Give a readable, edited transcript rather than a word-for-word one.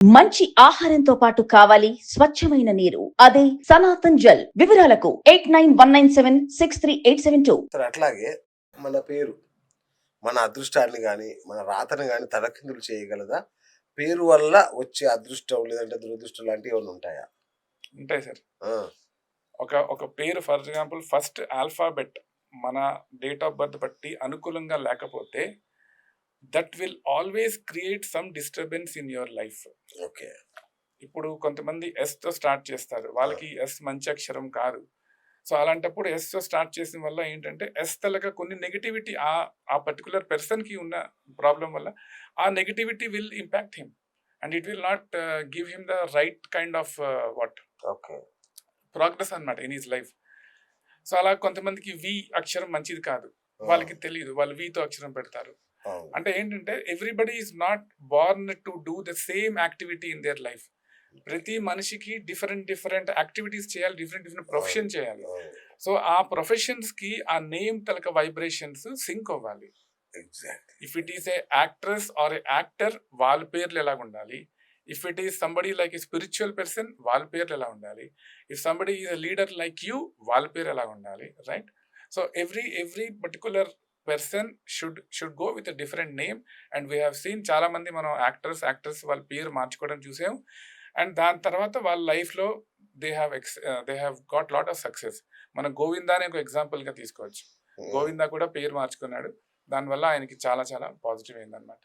మంచి ఆహారంతో పాటు కావాలి స్వచ్ఛమైన నీరు. అదే సనాతన్ జల్. వివరాలకు 8919763872. సరే, అట్లాగే మన పేరు మన అదృష్టాన్ని గాని, మన రాతను గాని తలకిందులు చేయగలదా? పేరు వల్ల వచ్చే అదృష్టం లేదంటే దురదృష్టం లాంటివి ఏమైనా ఉంటాయా? ఉంటాయి సార్. ఆ! ఒక పేరు ఫర్ ఎగ్జాంపుల్ ఫస్ట్ ఆల్ఫాబెట్ మన డేట్ ఆఫ్ బర్త్ బట్టి అనుకూలంగా లేకపోతే that will always create some disturbance in your life. Okay. ఇప్పుడు కొంతమంది ఎస్తో స్టార్ట్ చేస్తారు, వాళ్ళకి ఎస్ మంచి అక్షరం కాదు. సో అలాంటప్పుడు ఎస్తో స్టార్ట్ చేసిన వల్ల ఏంటంటే ఎస్ తలక కొన్ని నెగిటివిటీ ఆ పర్టికులర్ పర్సన్కి ఉన్న ప్రాబ్లం వల్ల ఆ negativity will impact him and it will not give him the right kind of okay. Progress అన్నమాట ఇన్ హిస్ లైఫ్. సో అలా కొంతమందికి వి అక్షరం మంచిది కాదు, వాళ్ళకి తెలియదు, వాళ్ళు వితో అక్షరం పెడతారు. అంటే ఏంటంటే everybody is not born to do the same activity in their life. ప్రతి మనిషికి డిఫరెంట్ యాక్టివిటీస్ చేయాలి, డిఫరెంట్ ప్రొఫెషన్ చేయాలి. సో ఆ ప్రొఫెషన్స్ కి ఆ నేమ్ తలక వైబ్రేషన్స్ సింక్ అవ్వాలి. If it is a actress or a actor, వాళ్ళ పేర్లు ఎలా ఉండాలి. If it is somebody like a spiritual person, వాళ్ళ పేర్లు ఎలా ఉండాలి. If somebody is a leader like you, వాళ్ళ పేరు ఎలా ఉండాలి, right? So every particular person should go with a different name, and we have seen చాలా మంది మనం యాక్టర్స్ వాళ్ళ పేరు మార్చుకోవడం చూసాం. అండ్ దాని తర్వాత వాళ్ళ లైఫ్లో they have got lot of success. మనం గోవిందాని ఒక ఎగ్జాంపుల్గా తీసుకోవచ్చు. గోవిందా కూడా పేరు మార్చుకున్నాడు, దానివల్ల ఆయనకి చాలా పాజిటివ్ అయిందన్నమాట.